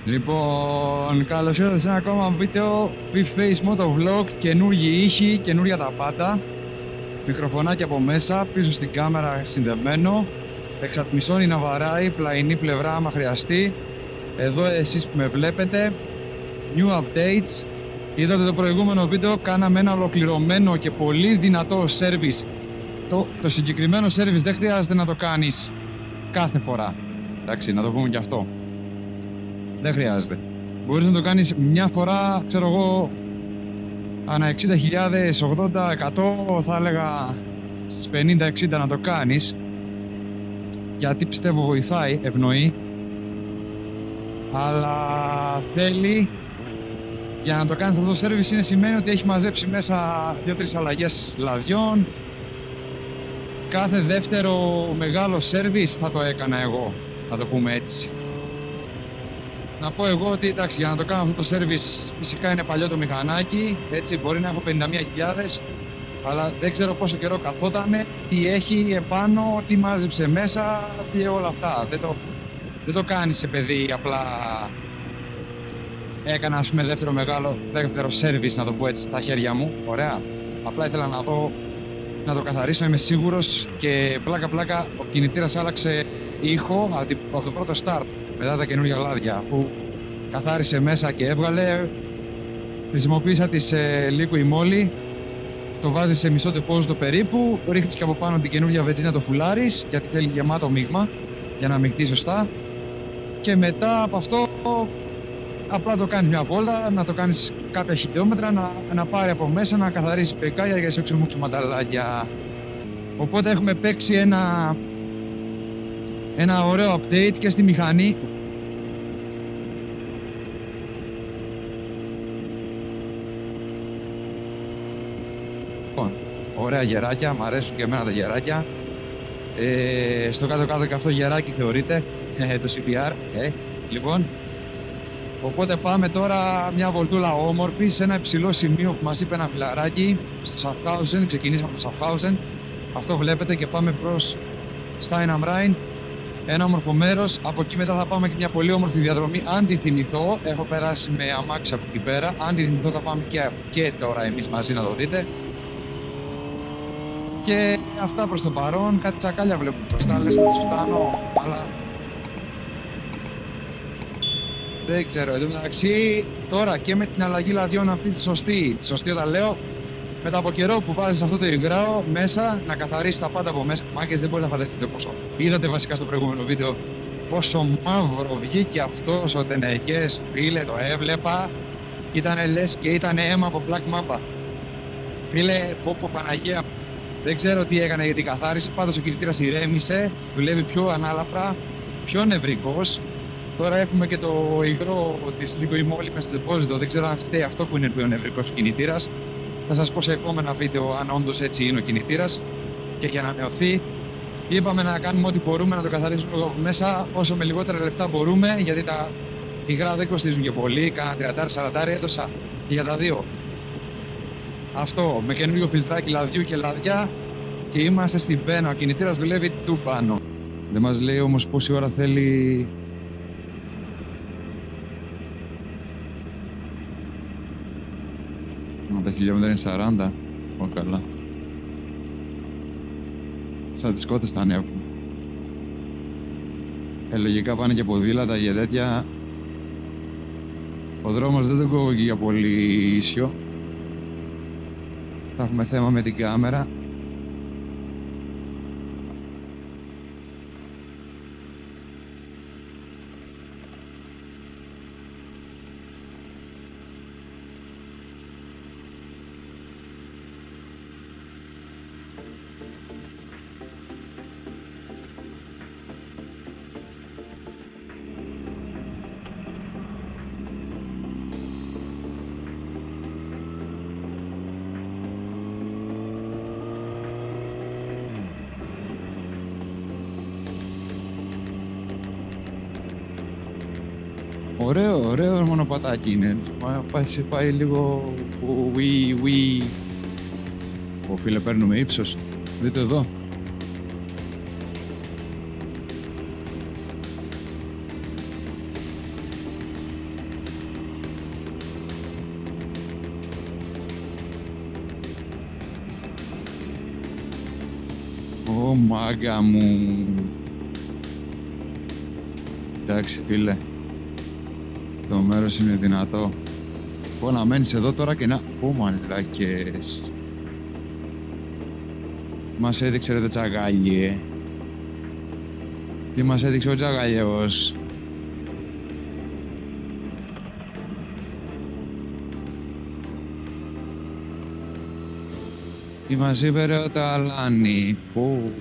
Λοιπόν, καλώς ήρθατε σε ένα ακόμα βίντεο Big-Face Motovlog, καινούργιοι ήχοι, καινούργια τα πάντα. Μικροφωνάκι από μέσα, πίσω στην κάμερα συνδεμένο. Εξατμισώνει να βαράει, πλαϊνή πλευρά άμα χρειαστεί. Εδώ εσείς που με βλέπετε, new updates. Είδατε το προηγούμενο βίντεο, κάναμε ένα ολοκληρωμένο και πολύ δυνατό service. Το συγκεκριμένο service δεν χρειάζεται να το κάνεις κάθε φορά. Εντάξει, να το πούμε και αυτό. Δεν χρειάζεται. Μπορείς να το κάνεις μια φορά, ξέρω εγώ, ανά 60.000, 80, 100, θα έλεγα στις 50-60 να το κάνεις. Γιατί πιστεύω βοηθάει, ευνοεί. Αλλά θέλει, για να το κάνεις αυτό το service, σημαίνει ότι έχει μαζέψει μέσα 2-3 αλλαγές λαδιών. Κάθε δεύτερο μεγάλο service θα το έκανα εγώ, θα το πούμε έτσι. Να πω εγώ ότι εντάξει, για να το κάνω αυτό το service φυσικά είναι παλιό το μηχανάκι, έτσι μπορεί να έχω 51.000, αλλά δεν ξέρω πόσο καιρό καθότανε, τι έχει επάνω, τι μάζεψε μέσα, τι όλα αυτά. Δεν το κάνει σε παιδί, απλά έκανα ας πούμε δεύτερο service, να το πω έτσι, στα χέρια μου, ωραία. Απλά ήθελα να δω, να το καθαρίσω, είμαι σίγουρος, και πλάκα ο κινητήρας άλλαξε ήχο από το πρώτο start. Μετά τα καινούργια λάδια, αφού καθάρισε μέσα και έβγαλε, χρησιμοποίησα τις Liqui Moly, το βάζεις σε μισό τεπόζιτο περίπου, ρίχνεις και από πάνω την καινούργια βενζίνα, το φουλάρεις, γιατί θέλει γεμάτο μείγμα για να μειχτεί σωστά, και μετά από αυτό απλά το κάνεις μια βόλτα, να το κάνεις κάποια χιλιόμετρα, να πάρει από μέσα, να καθαρίσει πεκάλια για σεξιμούξου μανταλάκια. Οπότε έχουμε παίξει ένα ωραίο update και στη μηχανή. Λοιπόν, ωραία γεράκια, μου αρέσουν και εμένα τα γεράκια. Στο κάτω-κάτω και αυτό γεράκι θεωρείται, το CPR. Λοιπόν, οπότε πάμε τώρα μια βολτούλα όμορφη σε ένα υψηλό σημείο που μας είπε ένα φιλαράκι, στο Schaffhausen. Ξεκινήσαμε από το Schaffhausen, αυτό βλέπετε, και πάμε προς Stein am Rhein. Ένα όμορφο μέρος. Από εκεί μετά θα πάμε και μια πολύ όμορφη διαδρομή. Αν τη θυμηθώ, έχω περάσει με αμάξι από εκεί πέρα. Αν τη θυμηθώ, θα πάμε και τώρα εμείς μαζί, να το δείτε. Και αυτά προς το παρόν. Κάτι τσακάλια βλέπω μπροστά, λες να τις φτάνω, αλλά δεν ξέρω. Εν τω μεταξύ, τώρα και με την αλλαγή λαδιών αυτή τη σωστή όταν λέω, μετά από καιρό που βάζεις αυτό το υγραίο μέσα, να καθαρίσει τα πάντα από μέσα, μάγκες, δεν μπορεί να φανταστείτε πόσο. Είδατε βασικά στο προηγούμενο βίντεο πόσο μαύρο βγήκε αυτός ο τενεκές, φίλε, το έβλεπα. Ήτανε λες και ήτανε αίμα από Black Mamba. Φίλε, πω Παναγία, δεν ξέρω τι έκανε για την καθάριση, πάντως ο κινητήρας ηρέμησε, δουλεύει πιο ανάλαφρα, πιο νευρικός. Τώρα έχουμε και το υγρό της Liqui Moly μέσα στο τεπόζιτο, δεν ξέρω αν φταίει αυτό που είναι πιο νευρικός ο κινητήρας. Θα σας πω σε επόμενα βίντεο αν όντως έτσι είναι ο κινητήρας και για να νεωθεί. Είπαμε να κάνουμε ό,τι μπορούμε, να το καθαρίσουμε από μέσα όσο με λιγότερα λεπτά μπορούμε, γιατί τα υγρά δεν κοστίζουν και πολύ, κάνα 30-40 έδωσα και για τα δύο. Αυτό, με καινούριο φιλτράκι λαδιού και λαδιά, και είμαστε στην πένα, ο κινητήρας δουλεύει του πάνω. Δεν μας λέει όμως πόση ώρα θέλει. Τα χιλιόμετρα είναι 40. Καλά. Σαν τις κότες τα ανέβουν. Λογικά πάνε και ποδήλατα για τέτοια. Ο δρόμος δεν τον κόβω και για πολύ ίσιο. Θα έχουμε θέμα με την κάμερα. Ωραίο μονοπατάκι είναι. Πάει λίγο ουι. Ω φίλε, παίρνουμε ύψος. Δείτε εδώ. Ω μάγκα μου. Εντάξει φίλε. Το μέρος είναι δυνατό. Πω να μένεις εδώ τώρα και να... Πω μαλάκες. Μας έδειξε ρε το τσαγάλιε. Τι μας έδειξε ο τσαγάλιος. Τι μας είπε ρε ο Ταλάνι. Πω.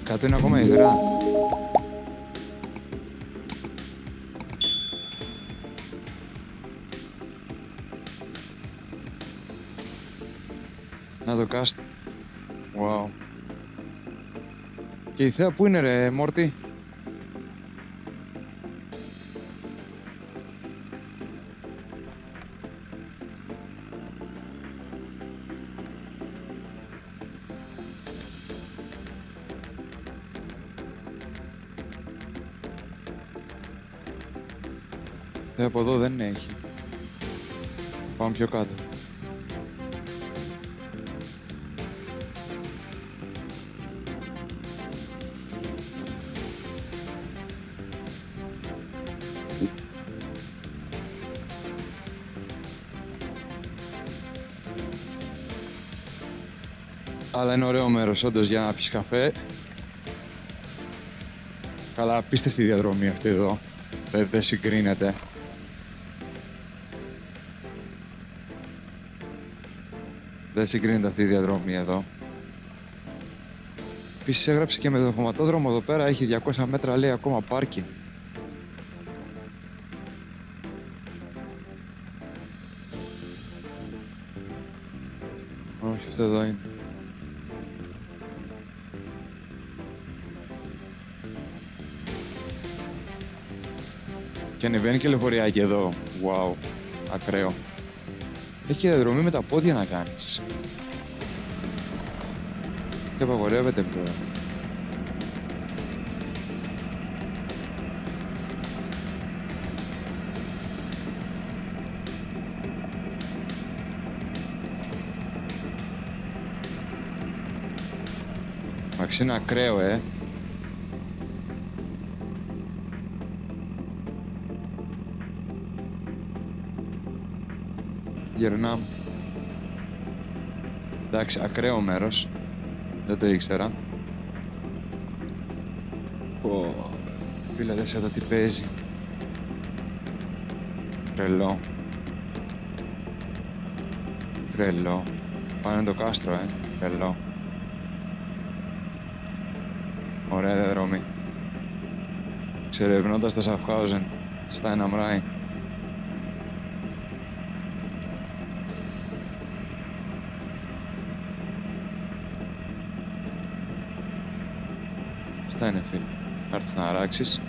Κάτω είναι ακόμα υγρά. Να το κάστ. Wow. Και η θέα πού είναι ρε Μόρτι? Από εδώ δεν έχει. Πάμε πιο κάτω. Αλλά είναι ωραίο μέρος όντως για να πεις καφέ. Καλά, απίστευτη διαδρομή αυτή εδώ. Δεν συγκρίνεται. Δεν συγκρίνεται αυτή η διαδρομή εδώ. Επίσης έγραψε και με το χωματόδρομο εδώ πέρα, έχει 200 μέτρα λέει ακόμα πάρκινγκ. Όχι, αυτό εδώ είναι. Και ανεβαίνει και λεωφοριάκι εδώ. Wow, ακραίο. Έχει και διαδρομή με τα πόδια να κάνεις. Και απαγορεύεται πλέον. Μαξ είναι ακραίο, Γερνάμε. Εντάξει, ακραίο μέρος. Δεν το ήξερα. Πω, φίλε, δες εδώ τι παίζει. Τρελό. Τρελό. Πάνε το κάστρο, τρελό. Ωραία διαδρομή. Ξερευνώντας το Σαφχάουζεν στα Εναμράι. Αυτά είναι, φίλε. Θα έρθεις να αράξεις.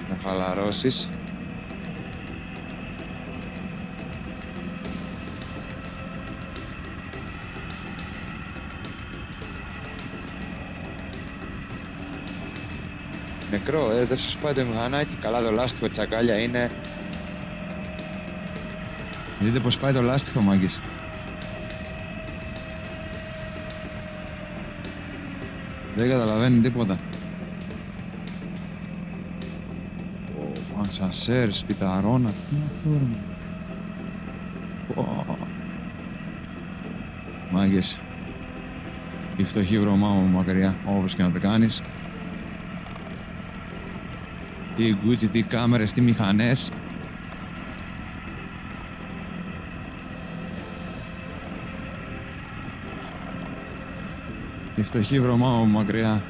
Να χαλαρώσεις. Νεκρό, δεν σου σπάει το μηχανάκι. Καλά το λάστιχο, τσακάλια είναι. Δείτε πως πάει το λάστιχο, μάγκες. Δεν καταλαβαίνει τίποτα. Ανσασέρ, σπιταρώνα. Τι είναι αυτό, ρε. Μάγκες. Η φτωχή βρωμά μου μακριά, όπως και να το κάνεις. Τι γκούτσι, τι κάμερες, τι μηχανές. Η φτωχή βρωμά μου μακριά.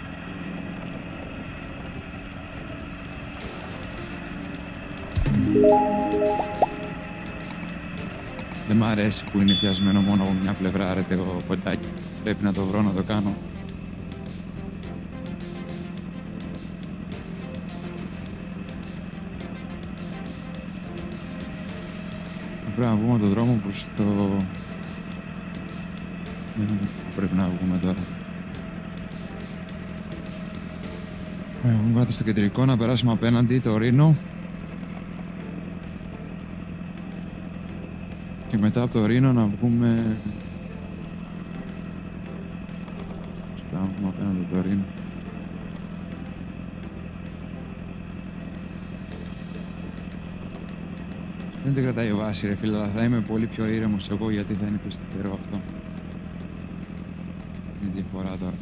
Δεν μ' αρέσει που είναι πιασμένο μόνο από μια πλευρά, ρε το ποντάκι. Πρέπει να το βρω να το κάνω. Πρέπει να βγούμε το δρόμο προς το... Πρέπει να βγούμε τώρα. Βγούμε κάτω στο κεντρικό, να περάσουμε απέναντι το Ρήνο. Και μετά από το Ρήνο να βγούμε... Να βγούμε απέναντι το Ρήνο. Δεν την κρατάει η βάση, ρε φίλε, αλλά θα είμαι πολύ πιο ήρεμος εγώ, γιατί θα είναι πιο σταθερό αυτό. Είναι διαφορά τώρα.